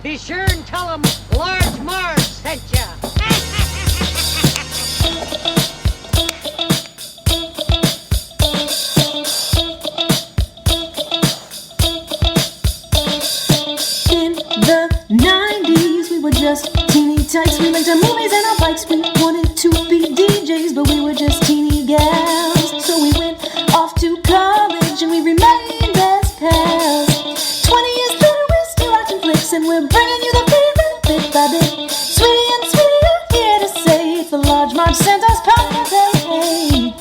Be sure and tell them Large Marge sent ya. In the 90s, we were just teeny tykes. We liked our movies and our bikes. We wanted to be DJs, but we were just teeny gals. So we went off to college and we remained best pals. 20 years later, we're still watching flicks and we're bringing you the feedback bit by bit. Sweetie and Sweetie are here to say it's the Large Marge Santa's podcast. Hey.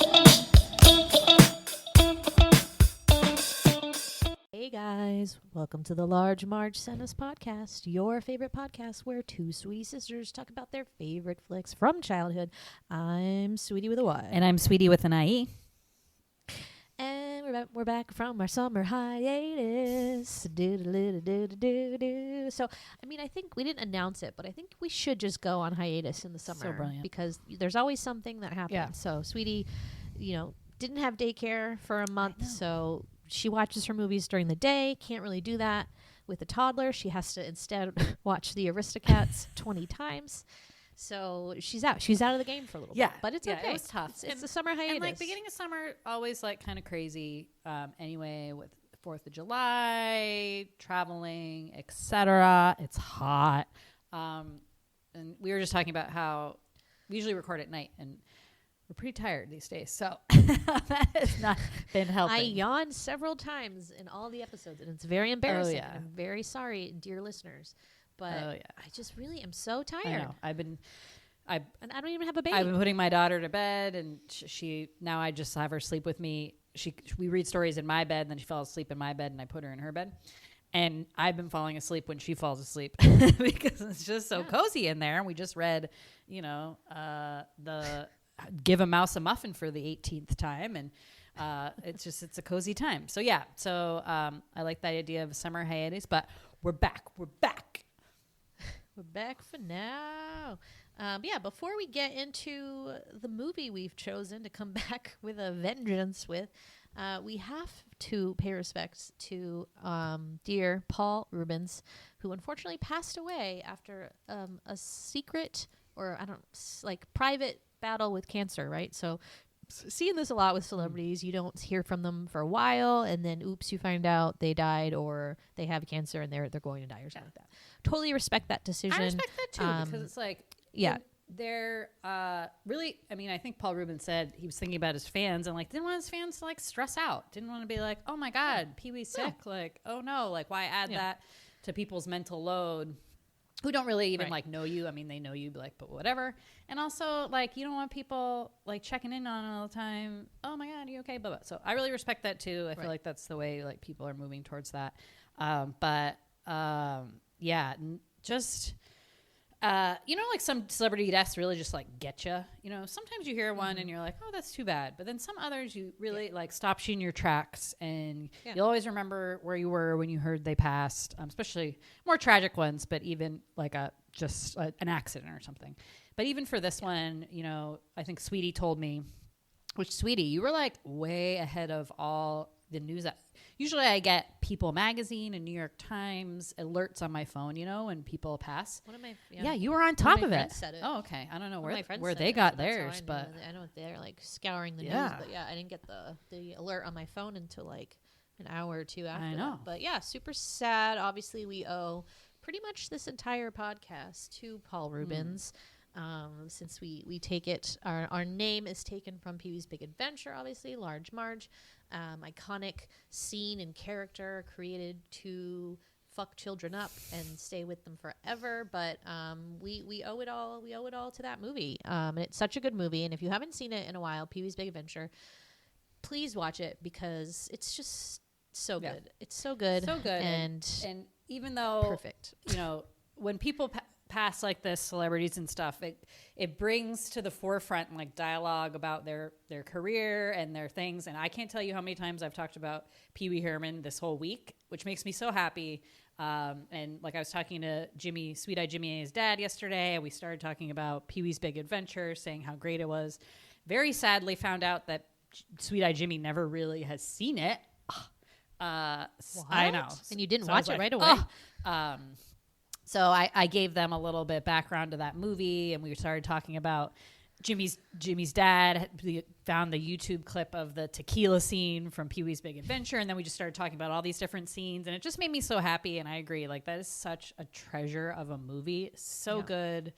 Hey guys, welcome to the Large Marge Sent Us podcast, your favorite podcast where two sweetie sisters talk about their favorite flicks from childhood. I'm Sweetie with a Y. And I'm Sweetie with an IE. And we're back from our summer hiatus. So, I mean, I think we didn't announce it, but I think we should just go on hiatus in the summer. So brilliant. Because there's always something that happens. Yeah. So, Sweetie, didn't have daycare for a month, so she watches her movies during the day. Can't really do that with a toddler. She has to instead watch the Aristocats 20 times. So she's out. She's out of the game for a little bit. But it's okay. It was tough. It's the summer hiatus. And like beginning of summer, always like kind of crazy. Anyway, with 4th of July, traveling, etc. It's hot. And we were just talking about how we usually record at night, and we're pretty tired these days, so that has not been helping. I yawned several times in all the episodes, and it's very embarrassing. Oh, yeah. I'm very sorry, dear listeners, but I just really am so tired. I know. And I don't even have a baby. I've been putting my daughter to bed, and she now I just have her sleep with me. We read stories in my bed, and then she fell asleep in my bed, and I put her in her bed. And I've been falling asleep when she falls asleep because it's just so cozy in there. And we just read, the Give a Mouse a Muffin for the 18th time, and it's a cozy time. So I like that idea of a summer hiatus, but we're back we're back for now. Before we get into the movie we've chosen to come back with a vengeance with, we have to pay respects to dear Paul Rubens, who unfortunately passed away after a secret private battle with cancer, right? So seeing this a lot with celebrities, you don't hear from them for a while, and then oops, you find out they died or they have cancer and they're going to die or something like that. Totally respect that decision. I respect that too, because it's like, they're really, I mean, I think Paul Rubens said he was thinking about his fans and like didn't want his fans to like stress out, didn't want to be like, oh my God, Pee-wee's sick, like, oh no, like why add that to people's mental load who don't really even like know you. I mean, they know you, but whatever. And also, like, you don't want people like checking in on all the time. Oh my God, are you okay? Blah, blah. So I really respect that too. I feel like that's the way like people are moving towards that. Like some celebrity deaths really just like get you. Sometimes you hear one and you're like, oh, that's too bad. But then some others you really like stops you in your tracks, and you'll always remember where you were when you heard they passed. Especially more tragic ones, but even like an accident or something. But even for this one, I think Sweetie told me, which Sweetie, you were like way ahead of all the news. Usually I get People Magazine and New York Times alerts on my phone, when people pass. You were on top of it. Said it. Oh, okay. I don't know where they got theirs, but I know they're like scouring the news, but I didn't get the alert on my phone until like an hour or two after. I know. That. But super sad. Obviously, we owe pretty much this entire podcast to Paul Rubens. Since we take it, our name is taken from Pee-wee's Big Adventure, obviously, Large Marge, iconic scene and character created to fuck children up and stay with them forever. But we owe it all. We owe it all to that movie. And it's such a good movie. And if you haven't seen it in a while, Pee-wee's Big Adventure, please watch it because it's just so good. It's so good. So good. And even though perfect, when people pass like this, celebrities and stuff, it brings to the forefront like dialogue about their career and their things. And I can't tell you how many times I've talked about Pee-wee Herman this whole week, which makes me so happy. And like I was talking to Jimmy, Sweet-Eyed Jimmy and his dad yesterday, and we started talking about Pee-wee's Big Adventure, saying how great it was. Very sadly found out that Sweet-Eyed Jimmy never really has seen it. I know. And you didn't watch it right away? So I gave them a little bit background to that movie, and we started talking about Jimmy's dad found the YouTube clip of the tequila scene from Pee-wee's Big Adventure, and then we just started talking about all these different scenes, and it just made me so happy. And I agree, like that is such a treasure of a movie, so good.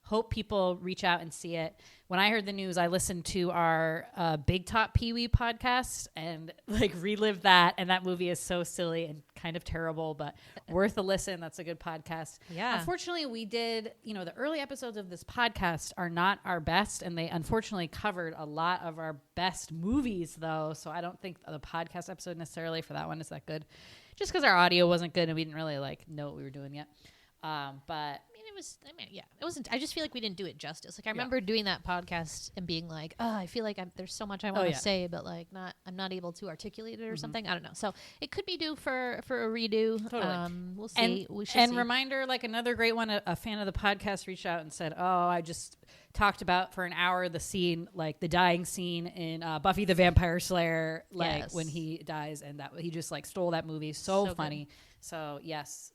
Hope people reach out and see it. When I heard the news, I listened to our Big Top Pee-wee podcast and like relived that. And that movie is so silly and kind of terrible, but worth a listen. That's a good podcast. Yeah. Unfortunately, we did, the early episodes of this podcast are not our best. And they unfortunately covered a lot of our best movies though. So I don't think the podcast episode necessarily for that one is that good. Just because our audio wasn't good and we didn't really like know what we were doing yet. But it wasn't. I just feel like we didn't do it justice. Like I remember doing that podcast and being like, "Oh, I feel like there's so much I want to say, but like I'm not able to articulate it or something." I don't know. So it could be due for a redo. Totally. We'll see. We should. And see. Reminder, like another great one. A fan of the podcast reached out and said, "Oh, I just talked about for an hour the scene, like the dying scene in Buffy the Vampire Slayer, like when he dies, and that he just like stole that movie. So funny." Good. So yes,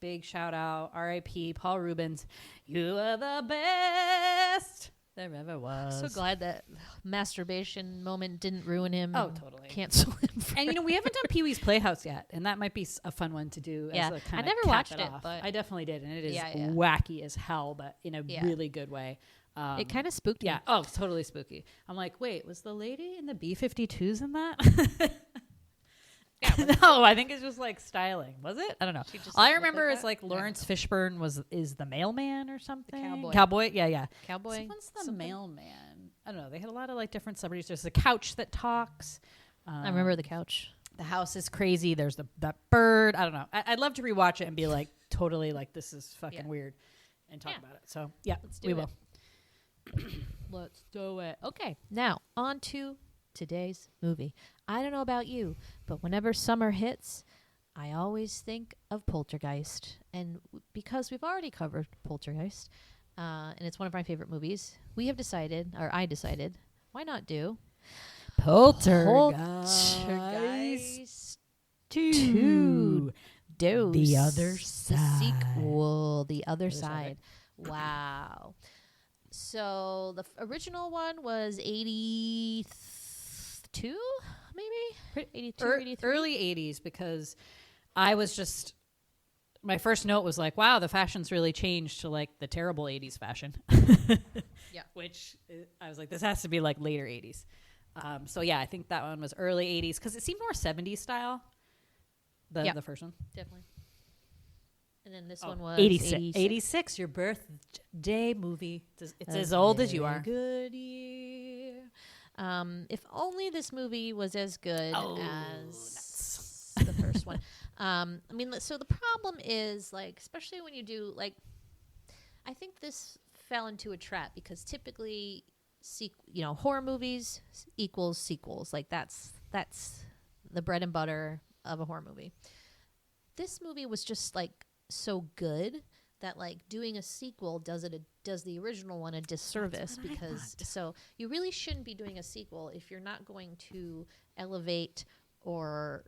big shout out, R.I.P. Paul Rubens. You are the best there ever was. So glad that masturbation moment didn't ruin him. Oh, totally. Cancel him. And we haven't done Pee-wee's Playhouse yet, and that might be a fun one to do. Yeah, as a kind I never watched it, but I definitely did, and it is wacky as hell, but in a really good way. It kind of spooked me. Yeah. Oh, totally spooky. I'm like, wait, was the lady in the B-52s in that? No, I think it's just like styling. Was it? I don't know. All I remember is like Lawrence Fishburne is the mailman or something. The Cowboy. Yeah. Cowboy. Someone's the mailman. I don't know. They had a lot of like different celebrities. There's the couch that talks. I remember the couch. The house is crazy. There's that bird. I don't know. I'd love to rewatch it and be like totally like this is fucking weird and talk about it. So yeah, we will. Let's do it. Okay, now on to today's movie. I don't know about you, but whenever summer hits, I always think of Poltergeist. And because we've already covered Poltergeist, and it's one of my favorite movies, I decided, why not do Poltergeist 2. The Other Side. The sequel, The Other Side. Wow. So the original one was 82, maybe? 82, 83? Early 80s, because I was just, my first note was like, wow, the fashion's really changed to like the terrible 80s fashion. Yeah. Which I was like, this has to be like later 80s. So yeah, I think that one was early 80s because it seemed more 70s style. The first one. Definitely. And then this one was 86. 86, your birthday movie. It's as old as you are. Good year. If only this movie was as good as the first one. So the problem is, like, especially when you do, like, I think this fell into a trap because typically, horror movies equals sequels. Like, that's the bread and butter of a horror movie. This movie was just, like, so good that like doing a sequel does the original one a disservice, because so you really shouldn't be doing a sequel if you're not going to elevate or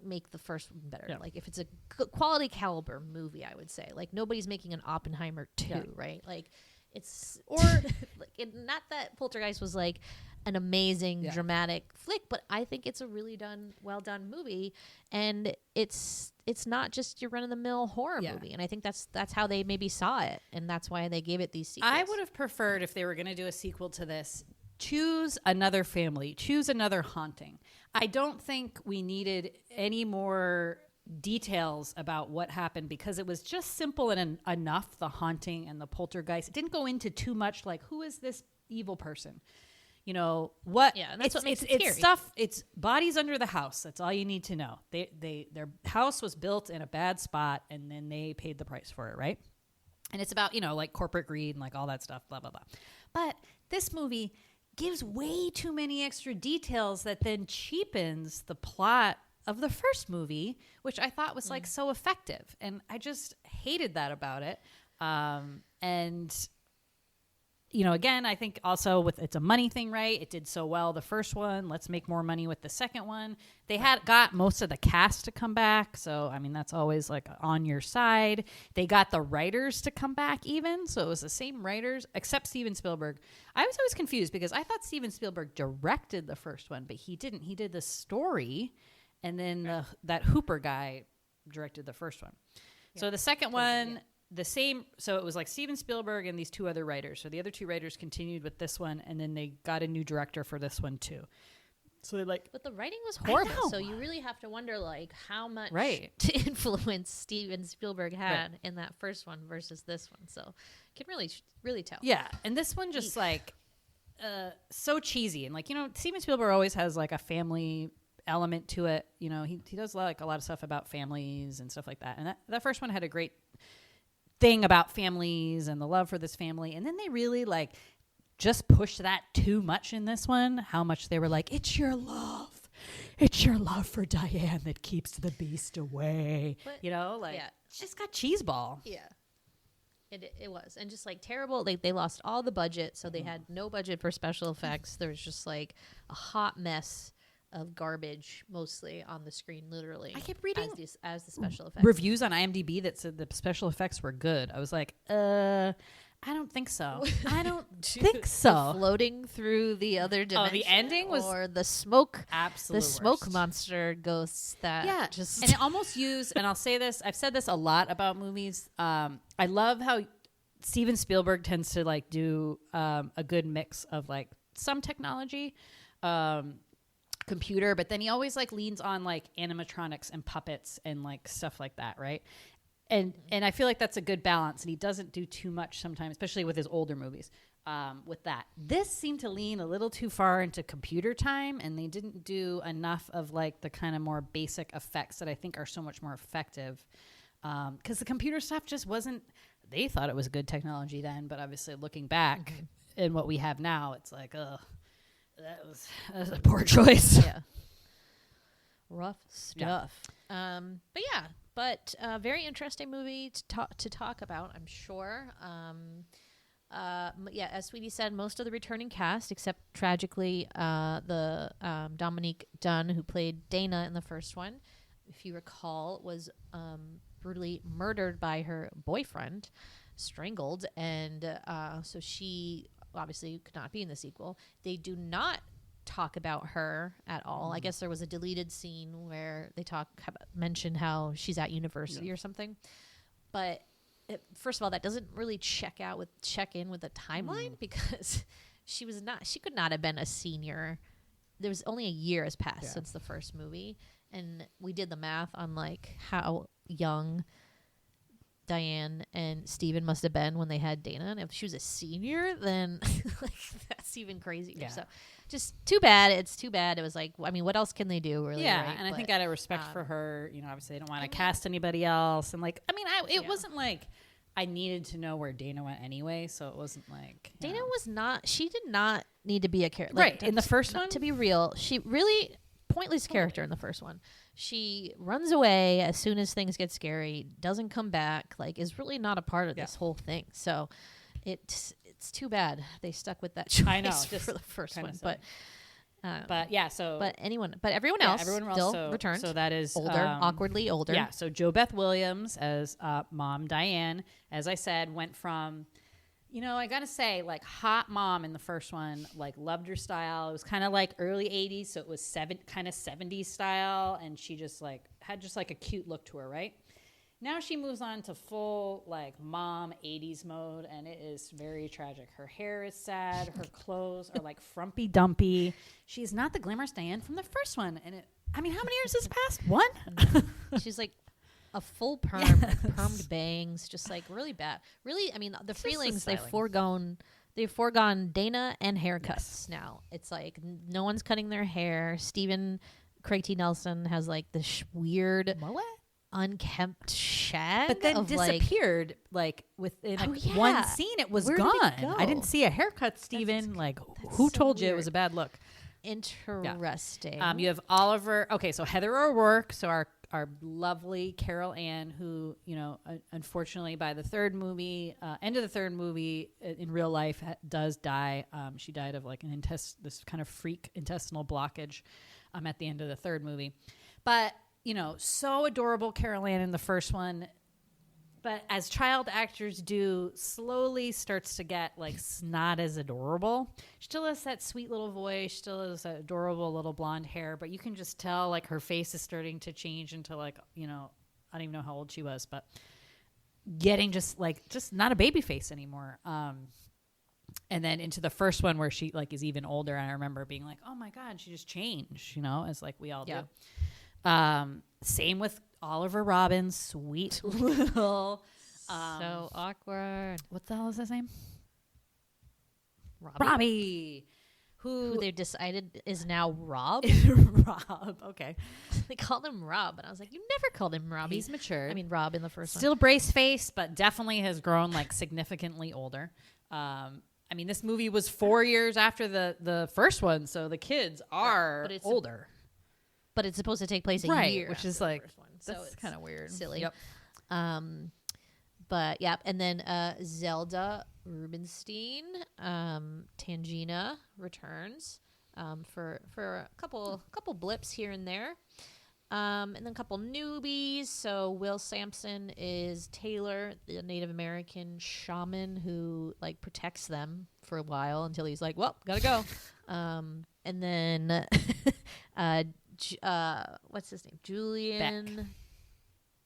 make the first one better. Like if it's a quality caliber movie, I would say, like nobody's making an Oppenheimer 2, right? Like it's like not that Poltergeist was like an amazing dramatic flick, but I think it's a really well done movie, and it's not just your run of the mill horror movie, and I think that's how they maybe saw it, and that's why they gave it these sequels. I would have preferred, if they were going to do a sequel to this, choose another family, choose another haunting. I don't think we needed any more details about what happened, because it was just simple and enough, the haunting and the poltergeist. It didn't go into too much like, who is this evil person? You know what? Yeah, and that's what makes it scary. It's stuff. It's bodies under the house. That's all you need to know. Their house was built in a bad spot, and then they paid the price for it, right? And it's about like corporate greed and like all that stuff, blah blah blah. But this movie gives way too many extra details that then cheapens the plot of the first movie, which I thought was like so effective, and I just hated that about it. And you know, again, I think also it's a money thing, right? It did so well the first one. Let's make more money with the second one. They got most of the cast to come back. So, I mean, that's always like on your side. They got the writers to come back even. So it was the same writers except Steven Spielberg. I was always confused because I thought Steven Spielberg directed the first one, but he didn't. He did the story, and then that Hooper guy directed the first one. Yeah. So the second one... The same, so it was like Steven Spielberg and these two other writers. So the other two writers continued with this one, and then they got a new director for this one too. So they but the writing was horrible. So you really have to wonder like how much influence Steven Spielberg had in that first one versus this one. So you can really tell. Yeah, and this one just like so cheesy, and like, you know, Steven Spielberg always has like a family element to it. You know, he does like a lot of stuff about families and stuff like that. And that first one had a great thing about families and the love for this family, and then they really like just pushed that too much in this one. How much they were like, it's your love for Diane that keeps the beast away, but, you know, like it's just got cheeseball. It was, and just like terrible. They lost all the budget, so they had no budget for special effects. There was just like a hot mess of garbage mostly on the screen, literally. I kept reading as the special effects reviews on IMDb that said the special effects were good. I was like, I don't think so. I don't think so. Floating through the other dimension. The ending was, or the smoke, absolute the smoke worst. Monster ghosts that just and it almost used. And I'll say this: I've said this a lot about movies. I love how Steven Spielberg tends to like do a good mix of like some technology. Computer, but then he always like leans on like animatronics and puppets and like stuff like that, right? And I feel like that's a good balance, and he doesn't do too much sometimes, especially with his older movies. With that, this seemed to lean a little too far into computer time, and they didn't do enough of like the kind of more basic effects that I think are so much more effective. Because the computer stuff just wasn't. They thought it was good technology then, but obviously looking back in what we have now, it's like, ugh. That was a poor choice. Yeah. Rough stuff. But very interesting movie to talk about, I'm sure. As Sweetie said, most of the returning cast, except tragically the Dominique Dunne, who played Dana in the first one, if you recall, was brutally murdered by her boyfriend, strangled, and so she obviously could not be in the sequel. They do not talk about her at all. I guess there was a deleted scene where they mention how she's at university or something. But first of all, that doesn't really check in with the timeline because she could not have been a senior. There was only a year has passed since the first movie, and we did the math on like how young Diane and Steven must have been when they had Dana, and if she was a senior, then like that's even crazier. So just too bad. It's too bad. It was like, I mean, what else can they do, really? Yeah, right? And I think out of respect for her, you know, obviously they don't want to cast anybody else, and like, I mean, it wasn't like I needed to know where Dana went anyway, so it wasn't like Dana was not. She did not need to be a character, right? In the first one, to be real, she really pointless character in the first one. She runs away as soon as things get scary, doesn't come back, like is really not a part of this whole thing. So it's too bad they stuck with that choice for the first one. But everyone else still returned. So that is older, awkwardly older. Yeah. So Jo Beth Williams as Mom Diane, as I said, went from, you know, I gotta say, like hot mom in the first one, like loved her style. It was kind of like early 80s, so it was kind of 70s style, and she just like had just like a cute look to her, right? Now she moves on to full like mom 80s mode, and it is very tragic. Her hair is sad, her clothes are like frumpy dumpy. She's not the glamorous Diane from the first one, and I mean, how many years has passed? One? She's like a full permed bangs, just like really bad. Really, I mean, the Freelings, they've foregone Dana and haircuts now. It's like no one's cutting their hair. Craig T. Nelson has like this weird mullet, unkempt shag, but then disappeared like within one scene. It was gone. I didn't see a haircut, Steven. Like, who told you it was a bad look? Interesting. You have Oliver. Okay, so Heather O'Rourke. So our lovely Carol Ann, who, you know, unfortunately by the third movie, end of the third movie in real life does die. She died of like this kind of freak intestinal blockage at the end of the third movie. But, you know, so adorable Carol Ann in the first one. But as child actors do, slowly starts to get like not as adorable. She still has that sweet little voice, still has that adorable little blonde hair, but you can just tell like her face is starting to change into like, you know, I don't even know how old she was, but getting just not a baby face anymore. And then into the first one where she like is even older, and I remember being like, oh my God, she just changed, you know, as like we all do. Same with Oliver Robins, sweet little. So awkward. What the hell is his name? Robbie. Who they decided is now Rob. Rob. Okay. They called him Rob, and I was like, you never called him Robbie. He's matured. I mean, Rob in the first one. Still brace face, but definitely has grown like significantly older. I mean, this movie was 4 years after the first one, so the kids are older. But it's supposed to take place a year, which is like so that's kind of weird, silly. Yep. But yeah, and then Zelda Rubinstein, Tangina returns for a couple blips here and there, and then a couple newbies. So Will Sampson is Taylor, the Native American shaman who like protects them for a while until he's like, well, gotta go. And then what's his name? Julian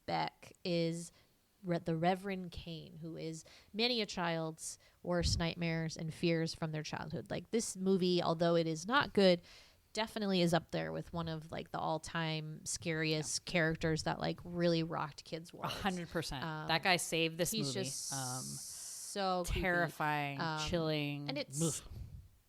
Beck is the Reverend Kane, who is many a child's worst nightmares and fears from their childhood. Like this movie, although it is not good, definitely is up there with one of like the all-time scariest characters that like really rocked kids' worlds. 100%. That guy saved this he's movie. Just so terrifying, chilling, and it's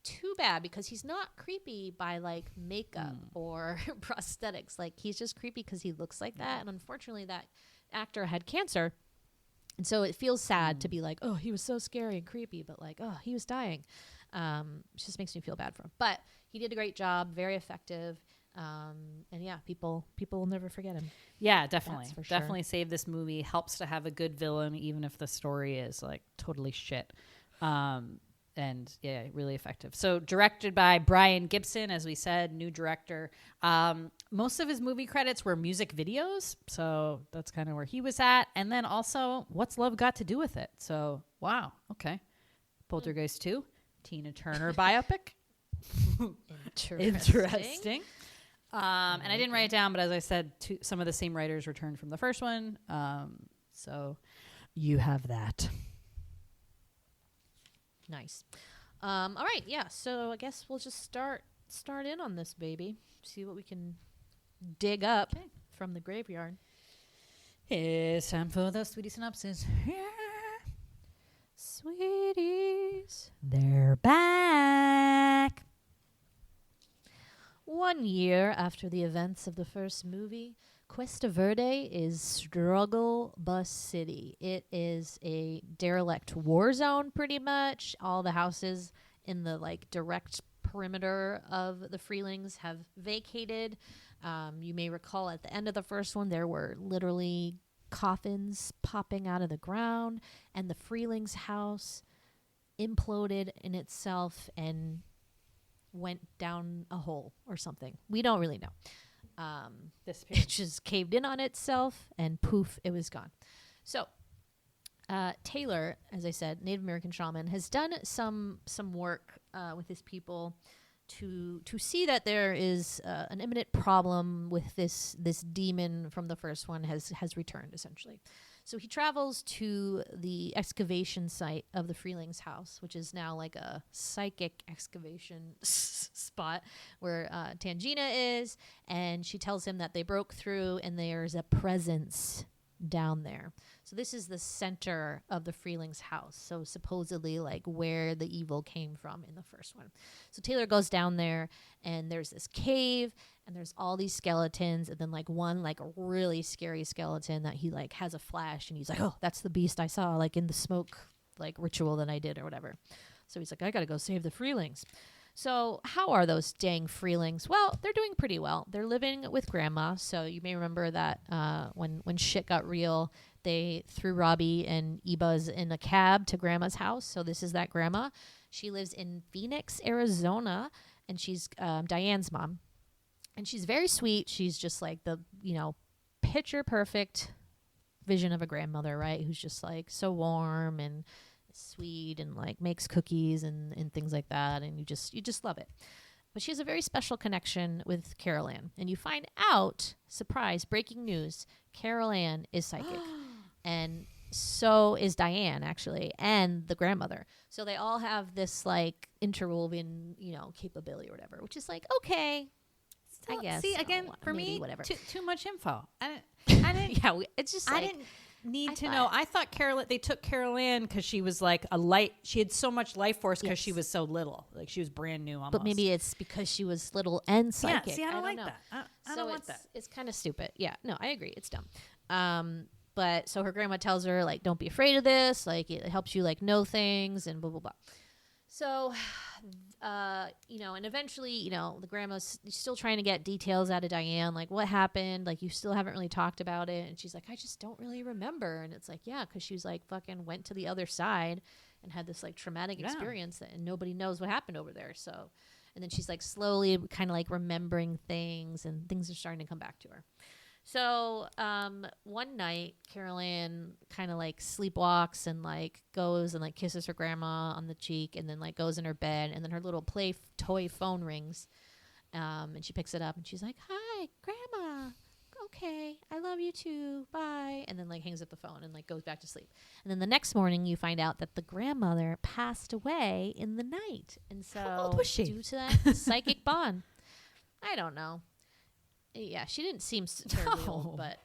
too bad because he's not creepy by like makeup or prosthetics. Like he's just creepy because he looks like that, and unfortunately that actor had cancer, and so it feels sad to be like, oh, he was so scary and creepy, but like, oh, he was dying. It just makes me feel bad for him, but he did a great job, very effective, and yeah, people will never forget him. Yeah, definitely. For sure. Definitely saved this movie. Helps to have a good villain even if the story is like totally shit. And yeah, really effective. So directed by Brian Gibson, as we said, new director. Most of his movie credits were music videos. So that's kind of where he was at. And then also, What's Love Got to Do with It? So, wow. Okay. Poltergeist 2, Tina Turner biopic. Interesting. And I didn't write it down, but as I said, some of the same writers returned from the first one. So you have that. Nice. All right, yeah. So I guess we'll just start in on this baby. See what we can dig up from the graveyard. It's time for the Sweetie Synopsis. Yeah. Sweeties, they're back. 1 year after the events of the first movie, Cuesta Verde is struggle bus city. It is a derelict war zone, pretty much. All the houses in the like direct perimeter of the Freelings have vacated. You may recall at the end of the first one, there were literally coffins popping out of the ground, and the Freelings house imploded in itself and went down a hole or something. We don't really know. It just caved in on itself and poof, it was gone. So Taylor, as I said, Native American shaman, has done some work with his people to see that there is an imminent problem with this demon from the first one has returned, essentially. So he travels to the excavation site of the Freelings house, which is now like a psychic excavation spot where Tangina is, and she tells him that they broke through and there's a presence down there. So this is the center of the Freelings house. So supposedly like where the evil came from in the first one. So Taylor goes down there and there's this cave and there's all these skeletons, and then like one like really scary skeleton that he like has a flash and he's like, oh, that's the beast I saw like in the smoke like ritual that I did or whatever. So he's like, I gotta go save the Freelings. So how are those dang Freelings? Well, they're doing pretty well. They're living with Grandma. So you may remember that when shit got real, they threw Robbie and Ebuz in a cab to Grandma's house. So this is that Grandma. She lives in Phoenix, Arizona, and she's Diane's mom. And she's very sweet. She's just like the, picture perfect vision of a grandmother, right? Who's just like so warm and sweet and like makes cookies and things like that. And you just love it. But she has a very special connection with Carol Ann. And you find out, surprise, breaking news, Carol Ann is psychic. And so is Diane, actually, and the grandmother. So they all have this like interwoven, capability or whatever, which is like, okay, I guess. See, again, for me, whatever. Too much info. I didn't. Yeah, it's just like, I didn't need to know. I thought they took Carol Ann because she was like a light. She had so much life force because she was so little. Like she was brand new almost. But maybe it's because she was little and psychic. Yeah, see, I don't like know. that. I don't want that. It's kind of stupid. Yeah, no, I agree. It's dumb. But so her grandma tells her, like, don't be afraid of this. Like, it helps you, like, know things and blah, blah, blah. So, and eventually, the grandma's still trying to get details out of Diane. Like, what happened? Like, you still haven't really talked about it. And she's like, I just don't really remember. And it's like, yeah, because she was, like, fucking went to the other side and had this, like, traumatic experience and nobody knows what happened over there. So, and then she's, like, slowly kind of, like, remembering things and things are starting to come back to her. So one night, Carol Ann kind of like sleepwalks and like goes and like kisses her grandma on the cheek and then like goes in her bed and then her little toy phone rings and she picks it up and she's like, hi, Grandma. Okay, I love you too. Bye. And then like hangs up the phone and like goes back to sleep. And then the next morning, you find out that the grandmother passed away in the night. And so how old was she? Due to that psychic bond, I don't know. Yeah, she didn't seem terribly old, but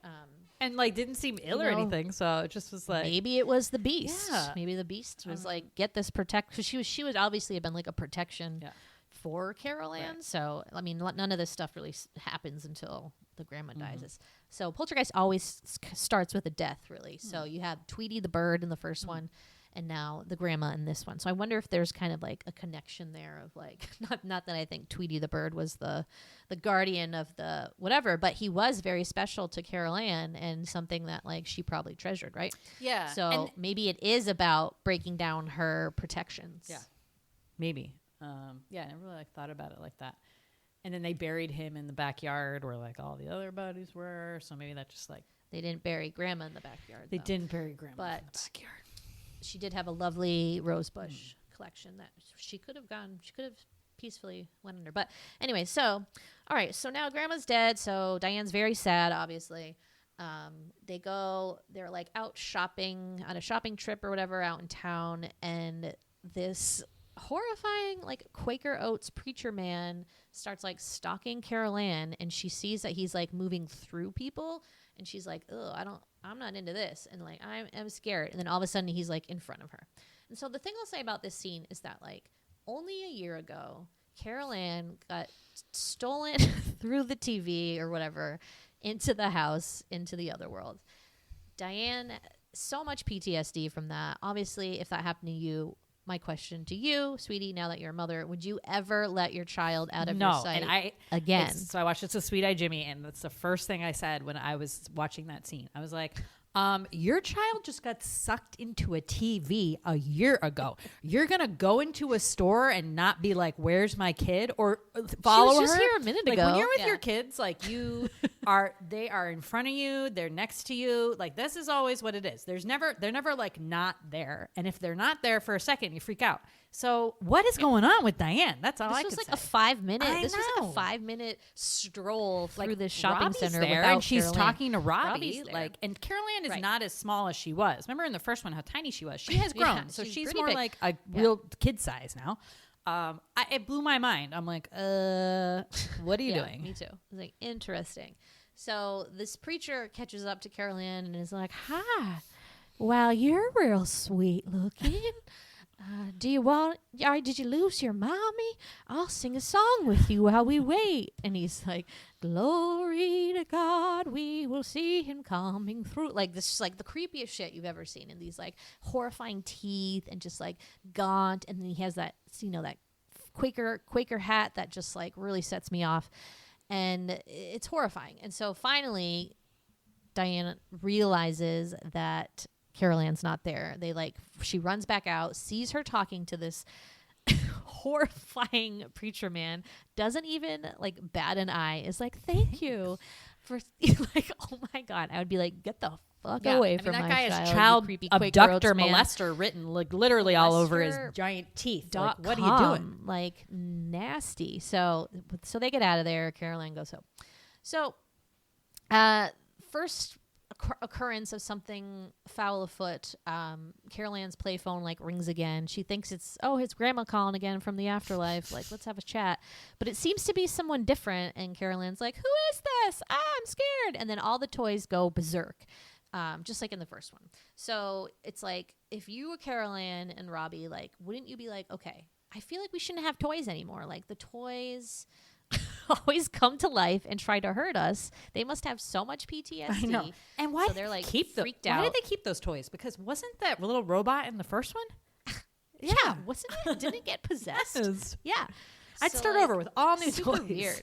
and like didn't seem ill or anything. So it just was like maybe it was the beast. Yeah. Maybe the beast was like, get this protect. Because she would obviously have been like a protection for Carol Ann. Right. So I mean, none of this stuff really happens until the grandma dies. So Poltergeist always starts with a death, really. So you have Tweety the bird in the first one. And now the grandma in this one. So I wonder if there's kind of like a connection there of like, not that I think Tweety the bird was the guardian of the whatever, but he was very special to Carol Ann and something that like she probably treasured, right? Yeah. So maybe it is about breaking down her protections. Yeah. Maybe. I never really like thought about it like that. And then they buried him in the backyard where like all the other buddies were. So maybe that just like. They didn't bury grandma in the backyard. They didn't bury grandma in the backyard. She did have a lovely rosebush collection that she could have peacefully went under. But anyway, so, all right. So now grandma's dead. So Diane's very sad, obviously. They're like out shopping on a shopping trip or whatever out in town. And this horrifying like Quaker Oats preacher man starts like stalking Carol Ann and she sees that he's like moving through people. And she's like, oh, I'm not into this. And like, I'm scared. And then all of a sudden he's like in front of her. And so the thing I'll say about this scene is that like only a year ago, Carol Ann got stolen through the TV or whatever into the house, into the other world. Diane, so much PTSD from that. Obviously, if that happened to you, my question to you, sweetie, now that you're a mother, would you ever let your child out of your sight again? So I watched It's a Sweet Eye Jimmy, and that's the first thing I said when I was watching that scene. I was like, your child just got sucked into a TV a year ago. You're going to go into a store and not be like, where's my kid? Or follow her. She was just here a minute ago. When you're with your kids, like they are in front of you. They're next to you. Like this is always what it is. They're never like not there. And if they're not there for a second, you freak out. So what is going on with Diane? That's all I could say. This was like a 5-minute. This was like a 5-minute stroll through this shopping Robbie's center there, without and she's Carol talking to Ann. Robbie. Like, and Carol Ann is not as small as she was. Remember in the first one how tiny she was. She has grown, so she's more big. Like a real kid size now. It blew my mind. I'm like, what are you doing? Me too. I was like, interesting. So this preacher catches up to Carol Ann and is like, hi, well, you're real sweet looking. Did you lose your mommy? I'll sing a song with you while we wait. And he's like, glory to God, we will see him coming through. Like this is like the creepiest shit you've ever seen. And these like horrifying teeth and just like gaunt. And then he has that, that Quaker hat that just like really sets me off, and it's horrifying. And so finally, Diane realizes that Carol Ann's not there. She runs back out, sees her talking to this horrifying preacher man, doesn't even like bat an eye, is like, thank you for like, oh my God. I would be like, get the fuck away from that my guy child, is child creepy abductor molester written like literally all over his giant teeth. Like, what are you doing? Like nasty. So they get out of there. Carol Ann goes home. So first occurrence of something foul afoot. Carol Ann's play phone like rings again. She thinks it's his grandma calling again from the afterlife. Like, let's have a chat. But it seems to be someone different. And Carol Ann's like, who is this? I'm scared. And then all the toys go berserk. Just like in the first one. So it's like, if you were Carol Ann and Robbie, like, wouldn't you be like, okay, I feel like we shouldn't have toys anymore. Like, the toys always come to life and try to hurt us. They must have so much PTSD. I know. And why they're like freaked out? Why did they keep those toys? Because wasn't that little robot in the first one? Yeah, wasn't it? Didn't it get possessed? Yes. Yeah. I'd start over with all new toys. Weird.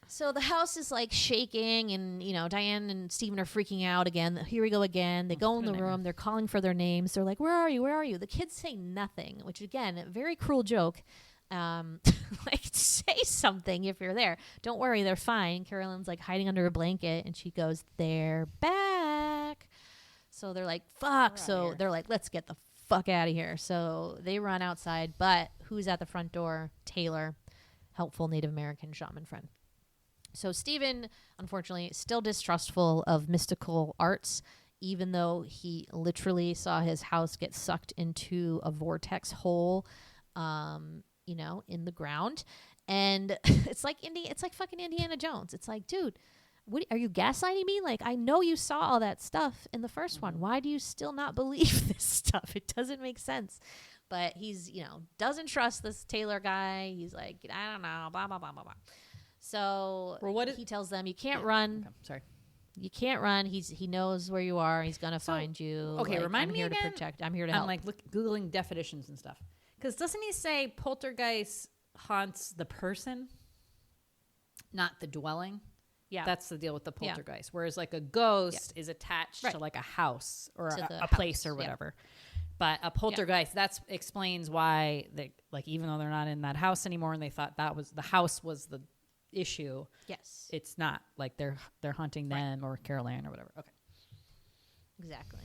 So the house is like shaking, and Diane and Stephen are freaking out again. Here we go again. They go in the room. They're calling for their names. They're like, "Where are you? Where are you?" The kids say nothing, which again, a very cruel joke. Like, say something if you're there. Don't worry, they're fine. Carolyn's like hiding under a blanket, and she goes, "They're back." So they're like, "Fuck!" So they're like, "Let's get the fuck out of here." So they run outside, but who's at the front door? Taylor, helpful Native American shaman friend. So Stephen, unfortunately, still distrustful of mystical arts, even though he literally saw his house get sucked into a vortex hole, in the ground. And it's like fucking Indiana Jones. It's like, dude, what are you gaslighting me? Like, I know you saw all that stuff in the first one. Why do you still not believe this stuff? It doesn't make sense. But he's, doesn't trust this Taylor guy. He's like, I don't know, blah, blah, blah, blah, blah. So he tells them, you can't run. Okay, sorry. You can't run. He knows where you are. He's going to find you. Okay, remind me again. I'm here to protect. I'm here to help. I'm like Googling definitions and stuff. Because doesn't he say poltergeist haunts the person, not the dwelling? Yeah. That's the deal with the poltergeist. Yeah. Whereas like a ghost is attached to like a house or a place or whatever. Yeah. But a poltergeist, that explains why they, like, even though they're not in that house anymore and they thought the house was the issue. Yes. It's not like they're hunting them or Carol Ann or whatever. Okay. Exactly.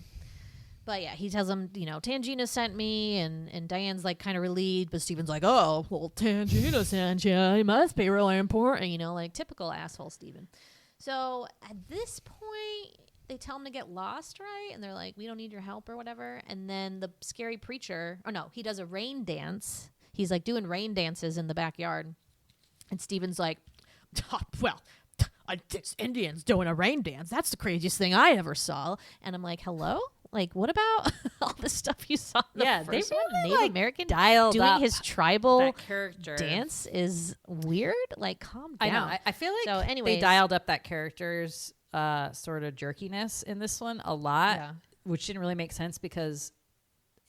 But yeah, he tells them, Tangina sent me, and Diane's like kind of relieved, but Stephen's like, oh, well, Tangina sent you. He must be really important, like typical asshole Stephen. So at this point, they tell him to get lost, right? And they're like, we don't need your help or whatever. And then the scary preacher, he does a rain dance. He's like doing rain dances in the backyard. And Stephen's like, this Indian's doing a rain dance. That's the craziest thing I ever saw. And I'm like, hello? Like, what about all the stuff you saw in the first one? Native American dialed doing up his tribal character dance is weird. Like, calm down. I know. I feel like they dialed up that character's sort of jerkiness in this one a lot, which didn't really make sense because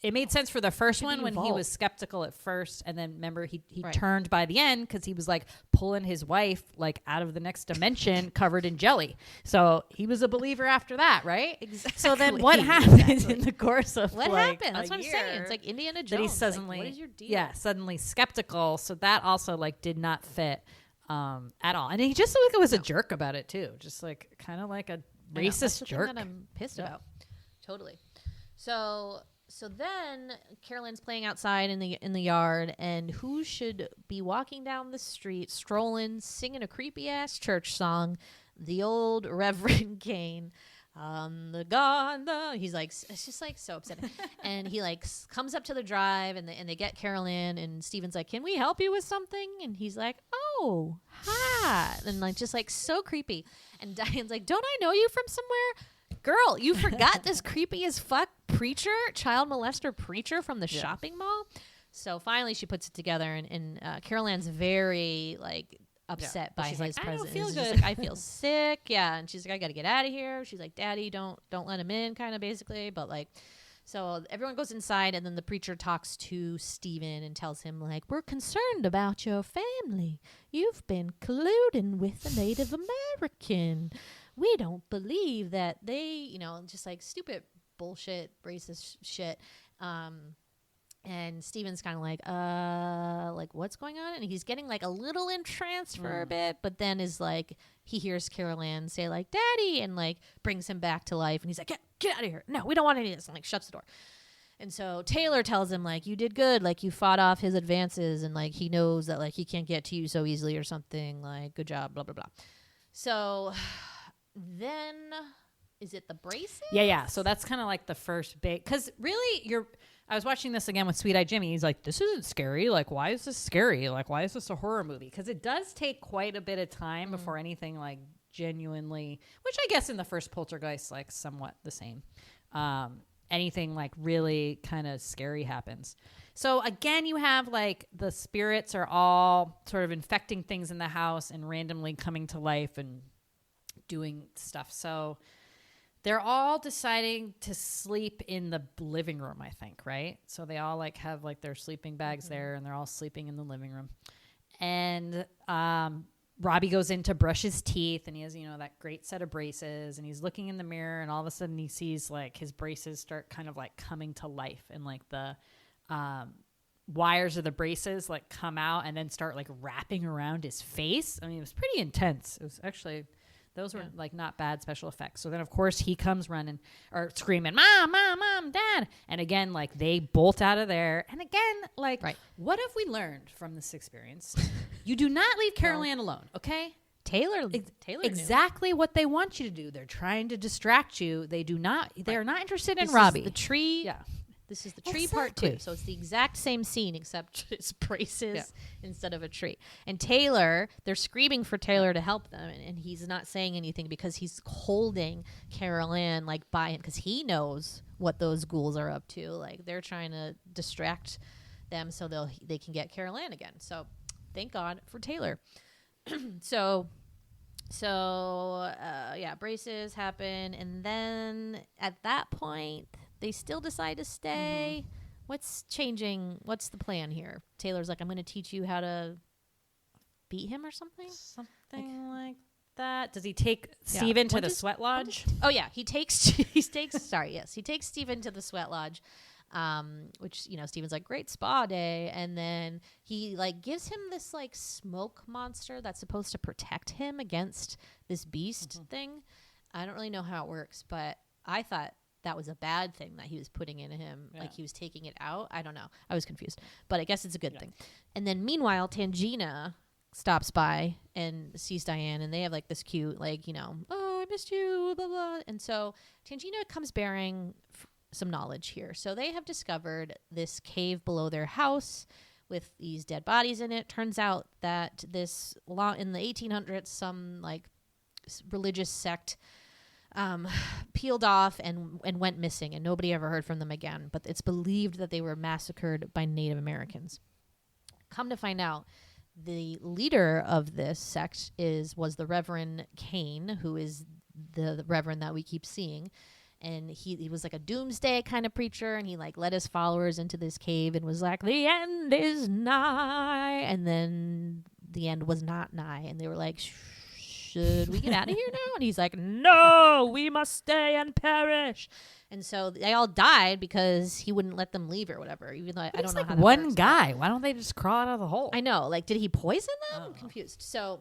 it made sense for the first one when he was skeptical at first, and then remember he turned by the end because he was like pulling his wife like out of the next dimension covered in jelly. So he was a believer after that, right? Exactly. So then what happens in the course of what happened? That's what I'm saying. It's like Indiana Jones. That he's suddenly, what is your deal? Yeah, suddenly skeptical. So that also like did not fit at all, and he just like was a jerk about it too, just like kind of like a racist jerk. That I'm pissed about. Totally. So then Carolyn's playing outside in the yard, and who should be walking down the street, strolling, singing a creepy ass church song? The old Reverend Kane. He's like, it's just like so upsetting. And he like comes up to the drive, and they get Carolyn, and Stephen's like, can we help you with something? And he's like, oh, hi. And like just like so creepy. And Diane's like, don't I know you from somewhere? Girl, you forgot this creepy as fuck child molester preacher from the shopping mall. So finally she puts it together, and Carol Ann's very like upset by his presence. I don't feel good. Like, I feel sick. Yeah. And she's like, I got to get out of here. She's like, Daddy, don't let him in, kind of basically. But like, So everyone goes inside, and then the preacher talks to Stephen and tells him, like, we're concerned about your family. You've been colluding with a Native American. We don't believe that they, just like stupid bullshit, racist shit. And Steven's kind of like, what's going on? And he's getting like a little entranced for a bit, but then is like, he hears Carol Ann say like, Daddy, and like brings him back to life. And he's like, get out of here. No, we don't want any of this. And like shuts the door. And so Taylor tells him like, you did good. Like you fought off his advances, and like he knows that like he can't get to you so easily or something. Like, good job, blah, blah, blah. So then is it the braces? Yeah. So that's kind of like the first big, because really I was watching this again with Sweet Eye Jimmy. He's like, this isn't scary. Like, why is this scary? Like, why is this a horror movie? Because it does take quite a bit of time before anything like genuinely, which I guess in the first Poltergeist, like somewhat the same. Anything like really kind of scary happens. So again, you have like the spirits are all sort of infecting things in the house and randomly coming to life and doing stuff. So they're all deciding to sleep in the living room, I think, right? So they all like have like their sleeping bags there, and they're all sleeping in the living room. And Robbie goes in to brush his teeth, and he has, that great set of braces, and he's looking in the mirror, and all of a sudden he sees like his braces start kind of like coming to life, and like the wires of the braces like come out and then start like wrapping around his face. I mean, it was pretty intense. It was actually... Those were like not bad special effects. So then, of course, he comes running or screaming, Mom, Dad. And again, like they bolt out of there. And again, like, what have we learned from this experience? You do not leave Carol Ann alone, okay? Taylor exactly knew. What they want you to do. They're trying to distract you. They're not interested in this Robbie. Is the tree. Yeah. This is the tree part 2. So it's the exact same scene, except it's braces instead of a tree. And Taylor, they're screaming for Taylor to help them. And he's not saying anything because he's holding Carol Ann like by him, because he knows what those ghouls are up to. Like they're trying to distract them so they can get Carol Ann again. So thank God for Taylor. So braces happen. And then at that point, they still decide to stay. What's changing? What's the plan here? Taylor's like, I'm going to teach you how to beat him or something? Something like that. Does he take Stephen to the sweat lodge? He takes Stephen to the sweat lodge, which, Stephen's like, great spa day. And then he like gives him this like smoke monster that's supposed to protect him against this beast thing. I don't really know how it works, but I thought that was a bad thing that he was putting into him. Like he was taking it out. I don't know. I was confused, but I guess it's a good thing. And then meanwhile, Tangina stops by and sees Diane, and they have like this cute, like, oh, I missed you, blah, blah. And so Tangina comes bearing some knowledge here. So they have discovered this cave below their house with these dead bodies in it. Turns out that this in the 1800s, some like religious sect peeled off and went missing, and nobody ever heard from them again. But it's believed that they were massacred by Native Americans. Come to find out, the leader of this sect was the Reverend Kane, who is the Reverend that we keep seeing. And he was like a doomsday kind of preacher, and he like led his followers into this cave and was like, the end is nigh. And then the end was not nigh, and they were like, should we get out of here now? And he's like, no, we must stay and perish. And so they all died because he wouldn't let them leave or whatever. Even though I don't know how that one works, guy. Why don't they just crawl out of the hole? I know. Like, did he poison them? I'm confused. So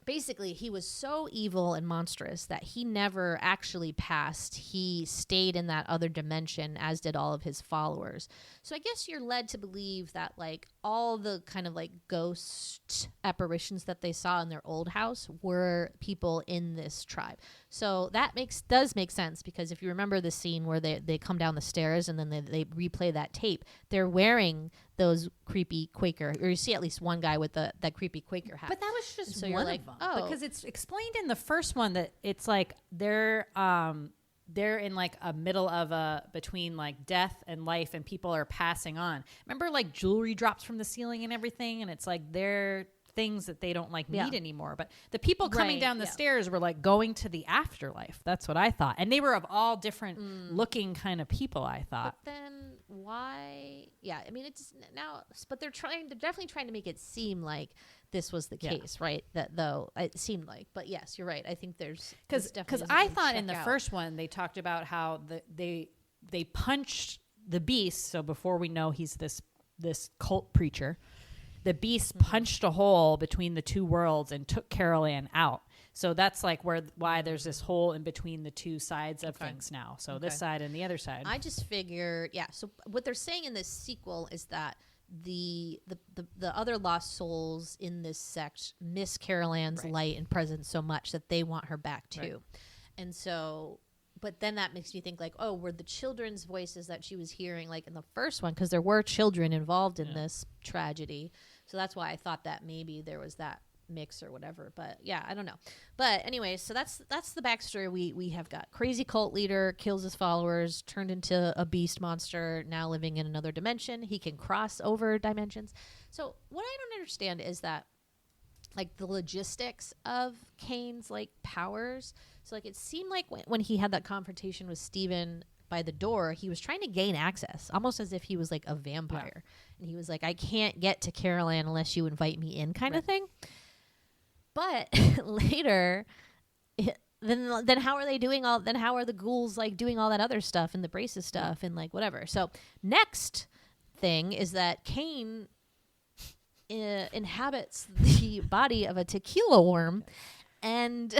basically, he was so evil and monstrous that he never actually passed. He stayed in that other dimension, as did all of his followers. So I guess you're led to believe that like all the kind of like ghost apparitions that they saw in their old house were people in this tribe. So that does make sense, because if you remember the scene where they come down the stairs and then they replay that tape, they're wearing those creepy Quaker, or you see at least one guy with that creepy Quaker hat. But that was just so one like, of them. oh. Because it's explained in the first one that it's like they're in like a middle of between like death and life, and people are passing on. Remember, like jewelry drops from the ceiling and everything, and it's like they're things that they don't like Yeah. need anymore. But the people coming Right, down the yeah. stairs were like going to the afterlife. That's what I thought. And they were of all different looking kind of people, I thought. But then why? Yeah, I mean, it's now, but they're definitely trying to make it seem like this was the case, right? That though it seemed like, but yes, you're right. I think there's Because I thought in the first one they talked about how they punched the beast. So before we know he's this cult preacher, the beast punched a hole between the two worlds and took Carol Ann out. So that's like why there's this hole in between the two sides of things now. So this side and the other side. I just figured, yeah. So what they're saying in this sequel is that the other lost souls in this sect miss Carol Ann's light and presence so much that they want her back too. Right. And so, but then that makes me think like, oh, were the children's voices that she was hearing like in the first one, because there were children involved in this tragedy. So that's why I thought that maybe there was that mix or whatever. But yeah, I don't know. But anyway, so that's the backstory. We have got crazy cult leader, kills his followers, turned into a beast monster, now living in another dimension. He can cross over dimensions. So what I don't understand is that like the logistics of Kane's like powers. So like it seemed like when he had that confrontation with Steven by the door, he was trying to gain access, almost as if he was like a vampire. And he was like, I can't get to Carol Ann unless you invite me in kind of thing. But later, then how are they doing all? Then how are the ghouls like doing all that other stuff and the braces stuff and like whatever? So next thing is that Kane inhabits the body of a tequila worm, and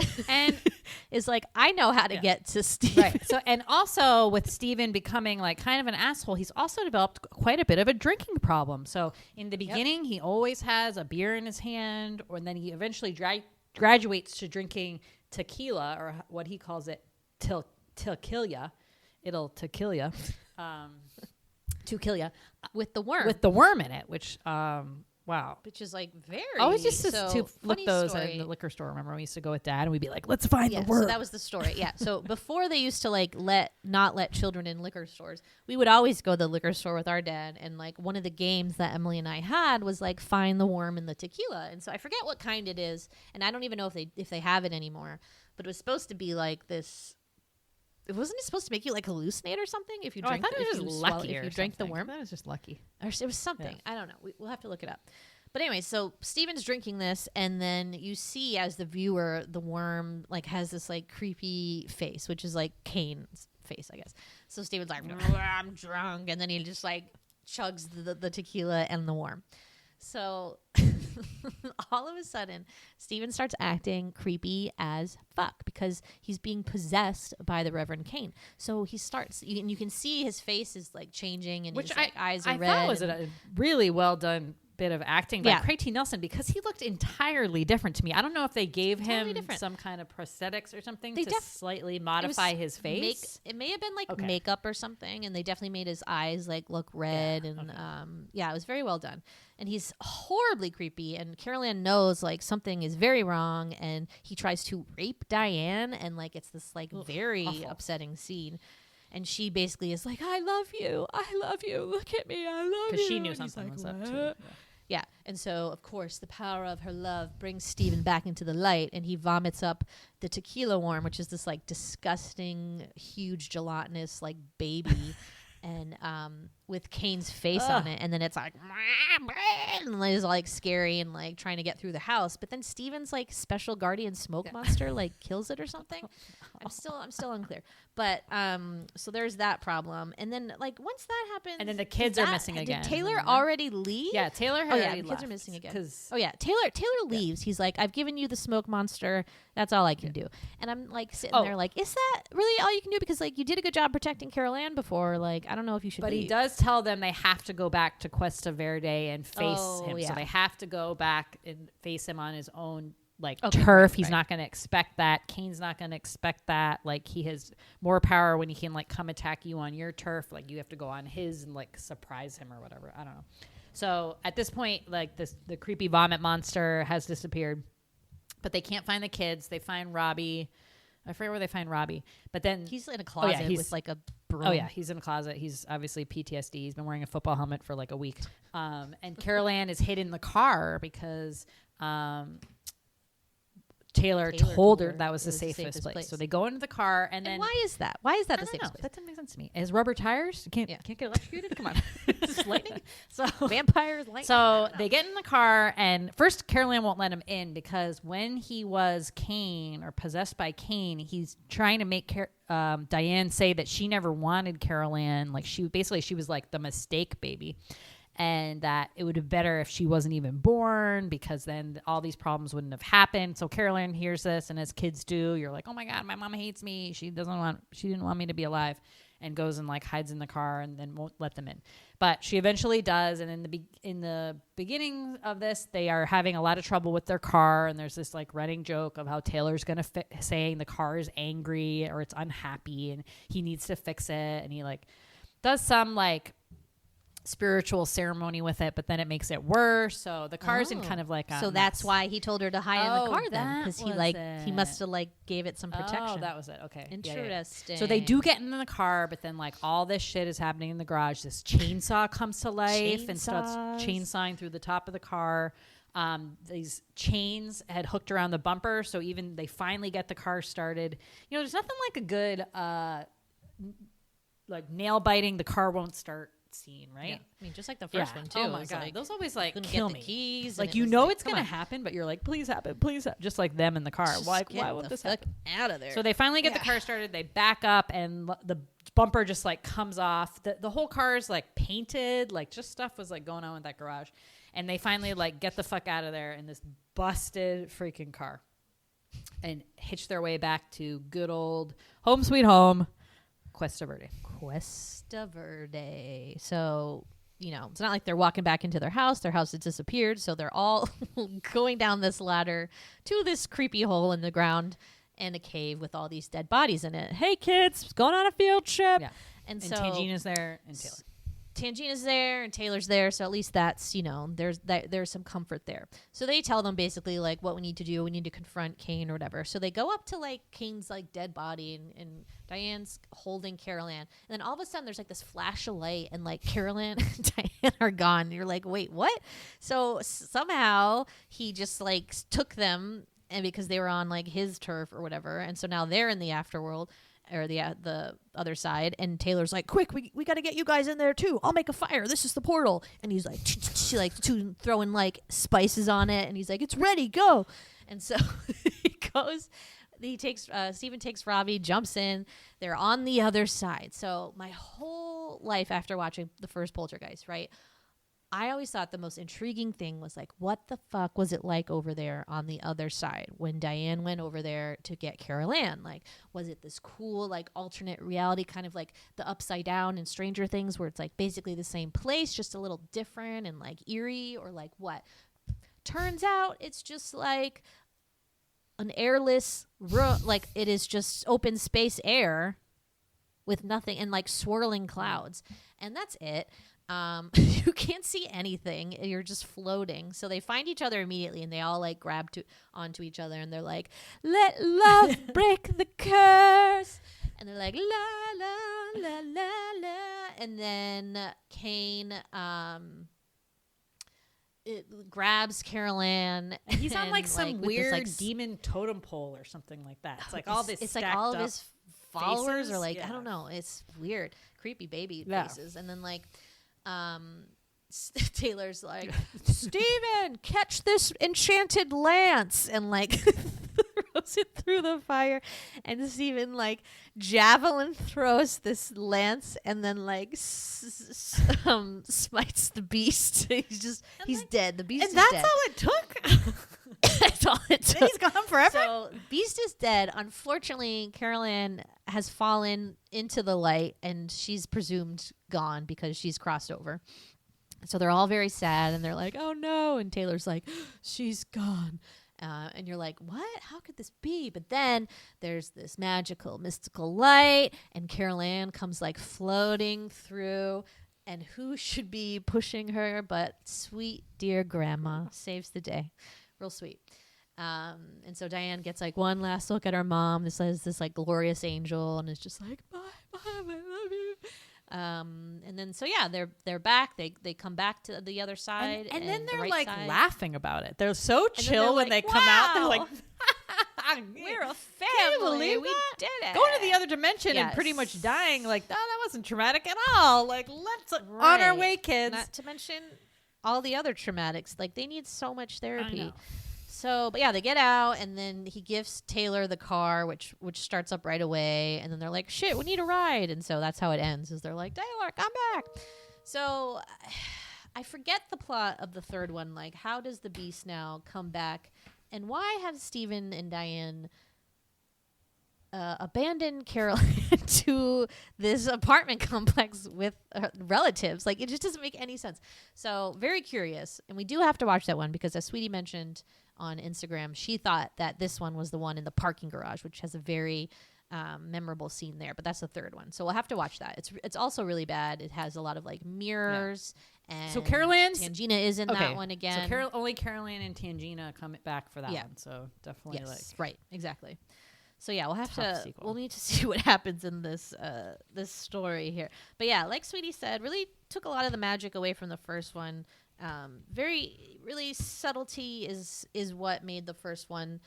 is like, I know how to get to Steven. Right. So, and also with Steven becoming like kind of an asshole, he's also developed quite a bit of a drinking problem. So in the beginning, he always has a beer in his hand, and then he eventually graduates to drinking tequila, or what he calls it, tequila. It'll tequila. To kill ya with the worm. With the worm in it, which, wow. Which is like very. I always used to funny look those story. in the liquor store. Remember, we used to go with Dad, and we'd be like, "Let's find the So worm." that was the story. Yeah. So before they used to like not let children in liquor stores, we would always go to the liquor store with our dad, and like one of the games that Emily and I had was like find the worm in the tequila. And so I forget what kind it is, and I don't even know if they have it anymore. But it was supposed to be like this. Wasn't it supposed to make you like hallucinate or something if you drink? I thought it was lucky. If you drank the worm, That was just lucky. or it was something. I don't know. We'll have to look it up. But anyway, so Steven's drinking this, and then you see as the viewer, the worm like has this like creepy face, which is like Kane's face, I guess. So Steven's like, I'm drunk, and then he just like chugs the tequila and the worm. So all of a sudden, Steven starts acting creepy as fuck because he's being possessed by the Reverend Kane. So he starts, and you can see his face is like changing, and his eyes are red. I thought was a really well done bit of acting by Craig T. Nelson, because he looked entirely different to me. I don't know if they gave him some kind of prosthetics or something to slightly modify his face. It may have been like makeup or something, and they definitely made his eyes like look red, and it was very well done. And he's horribly creepy, and Carol Ann knows like something is very wrong, and he tries to rape Diane, and like it's this like very upsetting scene. And she basically is like, I love you. Look at me. I love you. Because she knew something was up too. Yeah. And so, of course, the power of her love brings Steven back into the light, and he vomits up the tequila worm, which is this like disgusting, huge, gelatinous like baby. And with Kane's face on it, and then it's like, and it's like scary and like trying to get through the house. But then Steven's like special guardian smoke monster like kills it or something. I'm still unclear. But so there's that problem. And then like once that happens, and then the kids are missing again. Did Taylor already leave? Yeah, Taylor had already the left. kids are missing again. Taylor leaves. He's like, I've given you the smoke monster. That's all I can do. And I'm like sitting there like, is that really all you can do? Because like you did a good job protecting Carol Ann before. Like I don't know if you should. But leave. he does tell them they have to go back to Cuesta Verde and face him. Yeah. So they have to go back and face him on his own turf. He's not going to expect that. Kane's not going to expect that. Like he has more power when he can like come attack you on your turf. Like you have to go on his and like surprise him or whatever. I don't know. So at this point, like the creepy vomit monster has disappeared, but they can't find the kids. They find Robbie. I forget where they find Robbie, but then he's in a closet with like a broom. Oh yeah, he's in a closet. He's obviously PTSD. He's been wearing a football helmet for like a week. And Carol Ann is hid in the car because Taylor Taylor told her told her that was it the was the safest safest place. place. So they go into the car, and then why is that? Why is that I the don't safest know. place? That doesn't make sense to me. Is rubber tires? Can't get electrocuted? Come on, it's lightning. So Vampires, lightning. So they get in the car, and first Carol Ann won't let him in because when he was Kane or possessed by Kane, he's trying to make Diane say that she never wanted Carol Ann. Like she was like the mistake baby. And that it would have been better if she wasn't even born because then all these problems wouldn't have happened. So Carol Ann hears this, and as kids do, you're like, oh my God, my mom hates me. She didn't want me to be alive, and goes and like hides in the car and then won't let them in. But she eventually does. And in the beginning of this, they are having a lot of trouble with their car. And there's this like running joke of how Taylor's going to saying the car is angry or it's unhappy and he needs to fix it. And he like does some like spiritual ceremony with it, but then it makes it worse. So the car's in kind of like a so that's why he told her to hide in the car then, because he must have like gave it some protection. Oh, that was it. Okay, interesting. So they do get in the car, but then like all this shit is happening in the garage. This chainsaw comes to life and starts chainsawing through the top of the car. These chains had hooked around the bumper, so even they finally get the car started. You know, there's nothing like a good like nail biting. The car won't start scene, right? Yeah. I mean, just like the first one too. Oh my God, like, those always like kill me. Keys, like you know it's gonna happen, but you're like, please happen, just like them in the car. Why won't this happen? Out of there. So they finally get the car started. They back up, and the bumper just like comes off. The whole car is like painted, like just stuff was like going on with that garage, and they finally like get the fuck out of there in this busted freaking car, and hitch their way back to good old home sweet home, Cuesta Verde. Cuesta Verde. So, you know, it's not like they're walking back into their house. Their house has disappeared. So they're all going down this ladder to this creepy hole in the ground and a cave with all these dead bodies in it. Hey, kids, going on a field trip. Yeah. And so Tangina's there and Taylor. Tangina's there and Taylor's there, so at least that's, you know, there's some comfort there. So they tell them basically like what we need to do. We need to confront Kane or whatever. So they go up to like Kane's like dead body and Diane's holding Carol Ann. And then all of a sudden there's like this flash of light and like Carol Ann and Diane are gone. And you're like, wait, what? So somehow he just like took them, and because they were on like his turf or whatever, and so now they're in the afterworld. Or the other side, and Taylor's like, quick, we got to get you guys in there too. I'll make a fire. This is the portal. And he's like, throwing like spices on it, and he's like, it's ready, go. And so he goes. Steven takes Robbie, jumps in. They're on the other side. So my whole life after watching the first Poltergeist, right, I always thought the most intriguing thing was like, what the fuck was it like over there on the other side when Diane went over there to get Carol Ann? Like, was it this cool, like, alternate reality, kind of like the Upside Down in Stranger Things, where it's like basically the same place, just a little different and like eerie, or like what? Turns out it's just like an airless room, like it is just open space air with nothing and like swirling clouds, and that's it. You can't see anything. You're just floating. So they find each other immediately, and they all like grab onto each other, and they're like, "Let love break the curse." And they're like, "La la la la la." And then Kane it grabs Carol Ann. He's on like some weird this, like, demon totem pole or something like that. It's like all this. It's like all of his followers faces, are like, I don't know. It's weird, creepy baby faces, and then like. Taylor's like, Steven, catch this enchanted lance, and like throws it through the fire, and Steven like javelin throws this lance and then like smites the beast. He's dead. The beast is dead. And that's all it took? That's all it took. He's gone forever? So Beast is dead. Unfortunately, Carol Ann has fallen into the light, and she's presumed gone because she's crossed over. So they're all very sad, and they're like, oh no. And Taylor's like, she's gone. And you're like, what? How could this be? But then there's this magical, mystical light, and Carol Ann comes like floating through. And who should be pushing her but sweet, dear grandma saves the day. Real sweet. And so Diane gets like one last look at her mom. This is this like glorious angel, and it's just like, bye, mom, I love you. And then they're back. They come back to the other side, and then they're the right like side. laughing about it. They're so And then chill they're when they like, come out. They're "Wow, like, we're a Can you family. believe We that? did it. Going to the other dimension and pretty much dying. Like, no, that wasn't traumatic at all. Like, let's on our way, kids. Not to mention all the other traumatics. Like, they need so much I therapy. know. So, but yeah, they get out, and then he gives Taylor the car, which starts up right away. And then they're like, "Shit, we need a ride." And so that's how it ends. Is they're like, "Taylor, come back." So I forget the plot of the third one. Like, how does the Beast now come back, and why have Stephen and Diane abandon Carol to this apartment complex with relatives? Like, it just doesn't make any sense. So very curious. And we do have to watch that one because, as Sweetie mentioned on Instagram, she thought that this one was the one in the parking garage, which has a very memorable scene there. But that's the third one. So we'll have to watch that. It's also really bad. It has a lot of like mirrors. And So Carol Ann's Tangina is in that one again. So only Carol Ann and Tangina come back for that Yeah. one. So definitely Right, exactly. So yeah, we'll have Tough to. sequel. We'll need to see what happens in this this story here. But yeah, like Sweetie said, really took a lot of the magic away from the first one. Really subtlety is what made the first one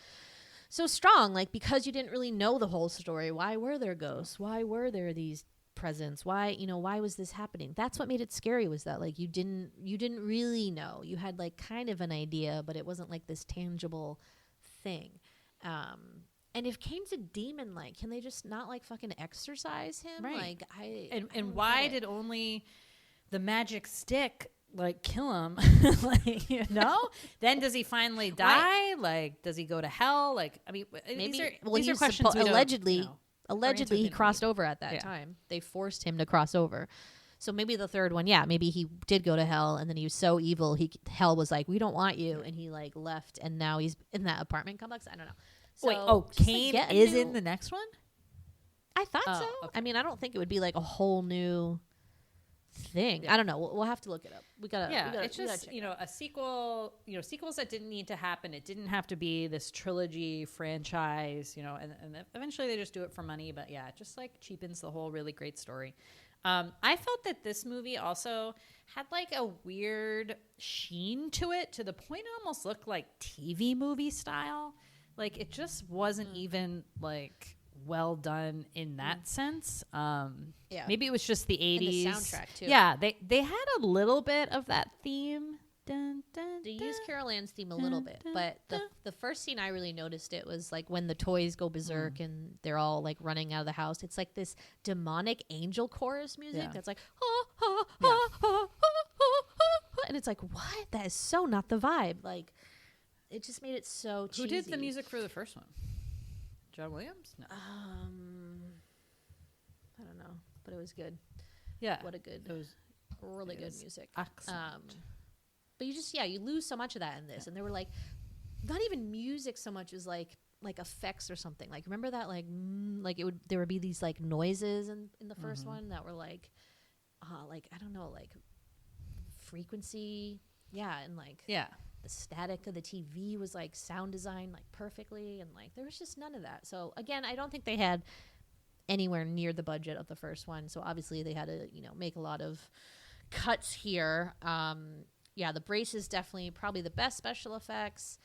so strong. Like, because you didn't really know the whole story. Why were there ghosts? Why were there these presence? Why was this happening? That's what made it scary, was that like you didn't really know. You had like kind of an idea, but it wasn't like this tangible thing. And if Kane's a demon, like, can they just not like fucking exorcise him? Right. Like, and why did only the magic stick like kill him? Like, you know? Then does he finally die? Like, does he go to hell? Like, I mean, maybe these are questions we don't allegedly know. Allegedly, he answered crossed over at that time. They forced him to cross over. So maybe the third one, maybe he did go to hell, and then he was so evil, hell was like, we don't want you, and he like left, and now he's in that apartment complex. I don't know. So Wait, Kane is in the next one? I thought so. Okay. I mean, I don't think it would be like a whole new thing. Yeah. I don't know. We'll have to look it up. We gotta. It's just a sequel. Sequels that didn't need to happen. It didn't have to be this trilogy franchise. And eventually they just do it for money. But yeah, it just like cheapens the whole really great story. I felt that this movie also had like a weird sheen to it, to the point it almost looked like TV movie style. Like, it just wasn't even like well done in that sense. Maybe it was just the 80s. And the soundtrack too. Yeah, they had a little bit of that theme. Dun, dun, They dun. use Carol Ann's theme a little bit, but the first scene I really noticed it was like when the toys go berserk and they're all like running out of the house. It's like this demonic angel chorus music that's like, and it's like, what? That is so not the vibe. Like, it just made it so cheesy. Who did the music for the first one? John Williams? No. I don't know, but it was good. Yeah. What a good, It was really good music. excellent. But you lose so much of that in this. And there were like, not even music so much as like effects or something. Like, remember that there would be these like noises in the first one that were like I don't know, like frequency. Yeah. And like, the static of the TV was like sound designed like perfectly. And like, there was just none of that. So again, I don't think they had anywhere near the budget of the first one. So obviously they had to, make a lot of cuts here. The brace is definitely probably the best special effects.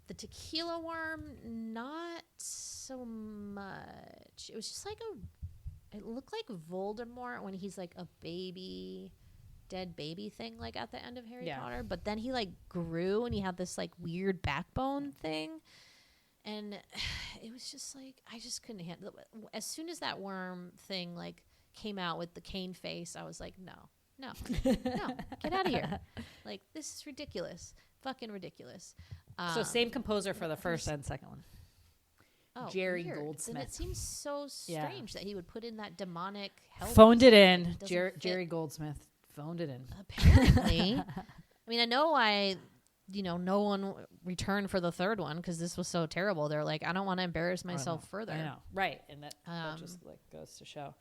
The tequila worm, not so much. It was just like it looked like Voldemort when he's like a dead baby thing, like at the end of Harry Potter. But then he like grew and he had this like weird backbone thing. And it was just like, I just couldn't handle it. As soon as that worm thing like came out with the Kane face, I was like, no, get out of here. Like, this is ridiculous. Fucking ridiculous. So same composer for the first and second one. Oh, Jerry weird. Goldsmith. And it seems so strange that he would put in that demonic hell. Phoned it in. It doesn't fit. Jerry Goldsmith phoned it in. Apparently. I mean, I know why, no one returned for the third one because this was so terrible. They're like, I don't want to embarrass myself further. I know. Right. And that just like goes to show.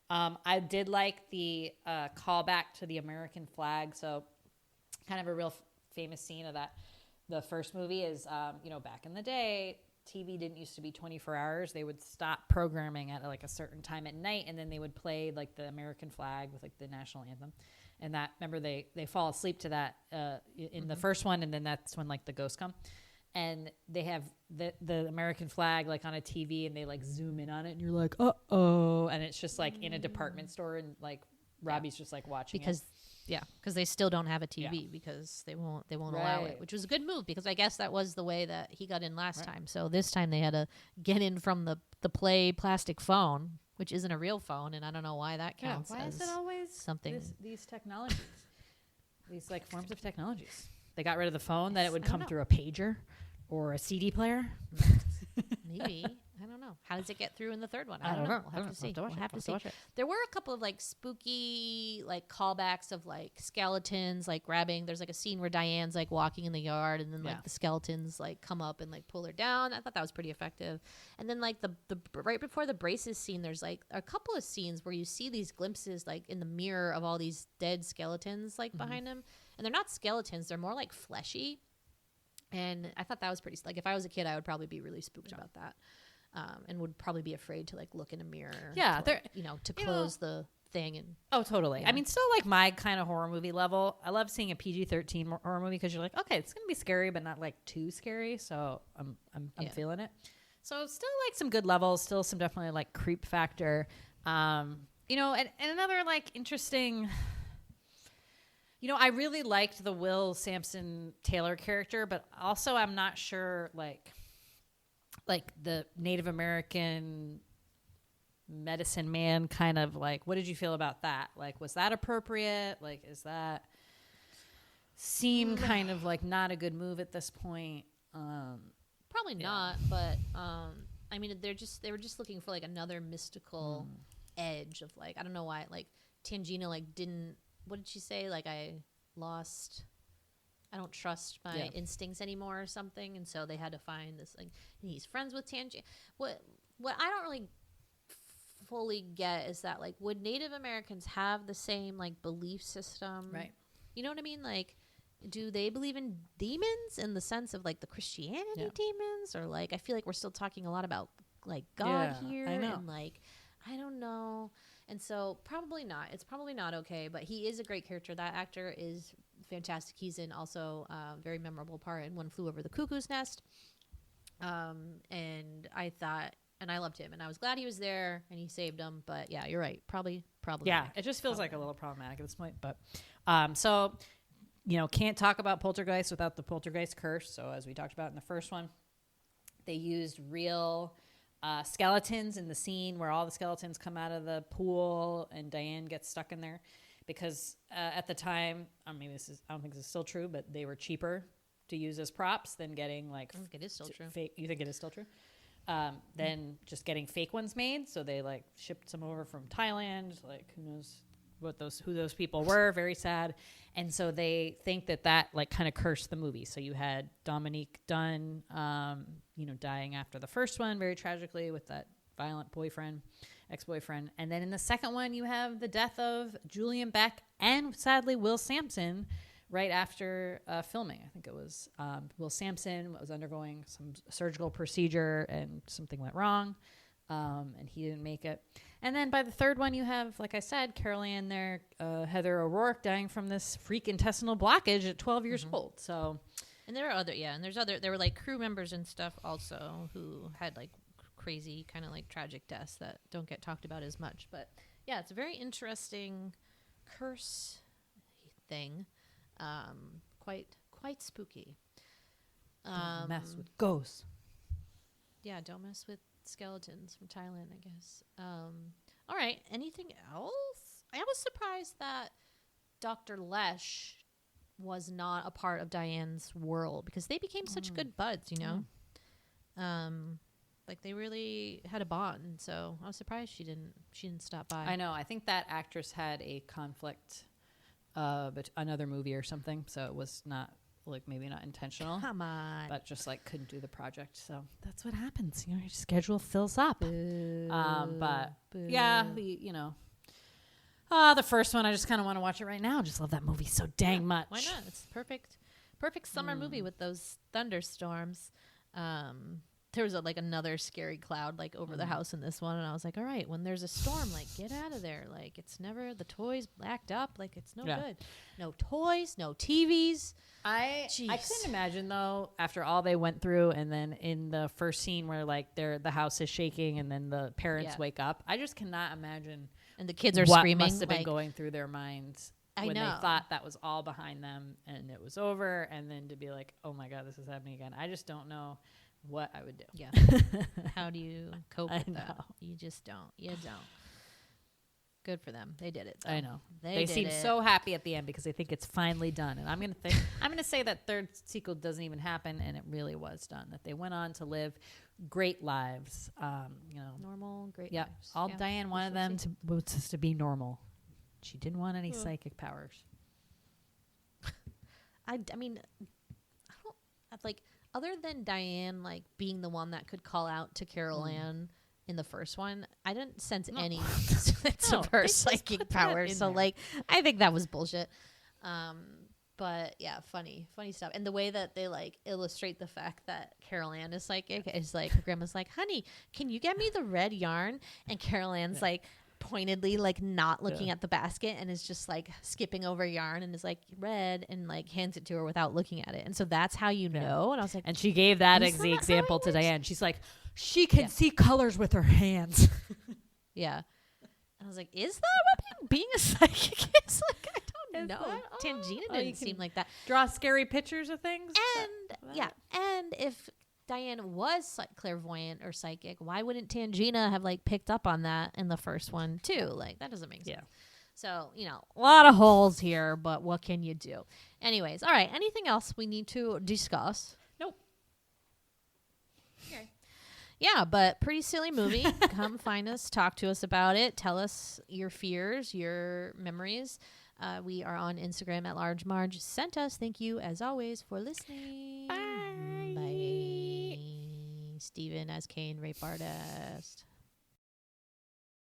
I did like the callback to the American flag. So kind of a real famous scene of that. The first movie is, back in the day, TV didn't used to be 24 hours, they would stop programming at like a certain time at night, and then they would play like the American flag with like the national anthem. And that, remember, they fall asleep to that in the first one, and then that's when like the ghosts come. And they have the American flag like on a TV, and they like zoom in on it, and you're like, uh-oh. And it's just like in a department store, and like Robbie's just like watching because they still don't have a TV because they won't allow it, which was a good move because I guess that was the way that he got in last time. So this time they had to get in from the play plastic phone, which isn't a real phone, and I don't know why that counts. Why as is it always something? These technologies, these like forms of technologies. They got rid of the phone, then it would come through a pager or a CD player. Maybe. I don't know. How does it get through in the third one? I don't know. We'll have to see. We'll have to see. There were a couple of like spooky like callbacks of like skeletons like grabbing. There's like a scene where Diane's like walking in the yard, and then like the skeletons like come up and like pull her down. I thought that was pretty effective. And then like the right before the braces scene, there's like a couple of scenes where you see these glimpses like in the mirror of all these dead skeletons like behind him, and they're not skeletons. They're more like fleshy. And I thought that was pretty, like, if I was a kid, I would probably be really spooked about that. And would probably be afraid to, like, look in a mirror. Yeah. To, like, to close the thing. And oh, totally. Yeah. I mean, still, like, my kind of horror movie level. I love seeing a PG-13 horror movie because you're like, okay, it's going to be scary, but not, like, too scary. So I'm feeling it. So still, like, some good levels. Still some definitely, like, creep factor. And another, like, interesting... I really liked the Will Sampson Taylor character, but also I'm not sure, like the Native American medicine man kind of, like, what did you feel about that? Like, was that appropriate? Like, is that seem kind of like not a good move at this point? Probably not, but I mean, they were just looking for like another mystical edge of like, I don't know why, like Tangina like didn't. What did she say? Like, I don't trust my instincts anymore or something. And so they had to find this, like, and he's friends with Tangina. What I don't really fully get is that, like, would Native Americans have the same, like, belief system? Right. You know what I mean? Like, do they believe in demons in the sense of, like, the Christianity demons? Or, like, I feel like we're still talking a lot about, like, God here. I know. And, like, I don't know. And so probably not. It's probably not okay, but he is a great character. That actor is fantastic. He's in also a very memorable part in One Flew Over the Cuckoo's Nest. And I loved him, and I was glad he was there and he saved him. But yeah, you're right. Probably. Yeah, it just feels like a little problematic at this point. But so, can't talk about Poltergeist without the Poltergeist curse. So as we talked about in the first one, they used real skeletons in the scene where all the skeletons come out of the pool and Diane gets stuck in there because at the time, I don't think this is still true, but they were cheaper to use as props than getting like. I think it is still true. Fake. You think it is still true? Than just getting fake ones made. So they like shipped some over from Thailand. Like who knows who those people were. Very sad. And so they think that like kind of cursed the movie. So you had Dominique Dunn, dying after the first one very tragically with that violent ex-boyfriend. And then in the second one, you have the death of Julian Beck and sadly Will Sampson right after filming. I think it was Will Sampson was undergoing some surgical procedure and something went wrong. And he didn't make it. And then by the third one, you have, like I said, Carol Ann there, Heather O'Rourke dying from this freak intestinal blockage at 12 years old. So, and there are there were like crew members and stuff also who had like crazy kind of like tragic deaths that don't get talked about as much. But yeah, it's a very interesting curse thing. Quite spooky. Don't mess with ghosts. Yeah, don't mess with skeletons from Thailand, I guess. All right, anything else? I was surprised that Dr. Lesh was not a part of Diane's world because they became such good buds, like they really had a bond, and so I was surprised she didn't stop by. I know. I think that actress had a conflict but another movie or something, so it was not like maybe not intentional. Come on. But just like couldn't do the project. So that's what happens. Your schedule fills up. But yeah, the first one, I just kind of want to watch it right now. Just love that movie so dang much. Why not? It's perfect summer movie with those thunderstorms. there was like another scary cloud like over the house in this one, and I was like, all right, when there's a storm, like get out of there. Like it's never the toys blacked up. Like it's no good. No toys, no TVs. I couldn't imagine though, after all they went through, and then in the first scene where like the house is shaking and then the parents wake up, I just cannot imagine. And the kids are what screaming. Must have been like, going through their minds I when know. they thought that was all behind them and it was over, and then to be like, oh my God, this is happening again. I just don't know what I would do. Yeah. How do you cope with that? You just don't. You don't. Good for them. They did it. Though. I know. They seem so happy at the end because they think it's finally done. And I'm gonna say that third sequel doesn't even happen, and it really was done. That they went on to live great lives. Normal, great. Yeah. lives. All Diane wanted them to be normal. She didn't want any psychic powers. I mean, I don't like. Other than Diane, like, being the one that could call out to Carol Ann in the first one, I didn't sense any sense of her psychic powers. So, like, I think that was bullshit. But, yeah, funny stuff. And the way that they, like, illustrate the fact that Carol Ann is psychic is, like, her grandma's like, honey, can you get me the red yarn? And Carol Ann's, like, pointedly like not looking at the basket and is just like skipping over yarn and is like red and like hands it to her without looking at it, and so that's how you know. And I was like, and she gave that example to Diane. She's like, she can see colors with her hands. And I was like, is that what being a psychic is? Like, I don't know. Tangina didn't seem like that. Draw scary pictures of things. And and if Diane was clairvoyant or psychic, why wouldn't Tangina have like picked up on that in the first one too? Like, that doesn't make sense. Yeah. So, a lot of holes here, but what can you do? Anyways, all right. Anything else we need to discuss? Nope. Okay. Yeah, but pretty silly movie. Come find us, talk to us about it. Tell us your fears, your memories. We are on Instagram at Large Marge. Sent us. Thank you, as always, for listening. Bye. Steven as Kane, rape artist.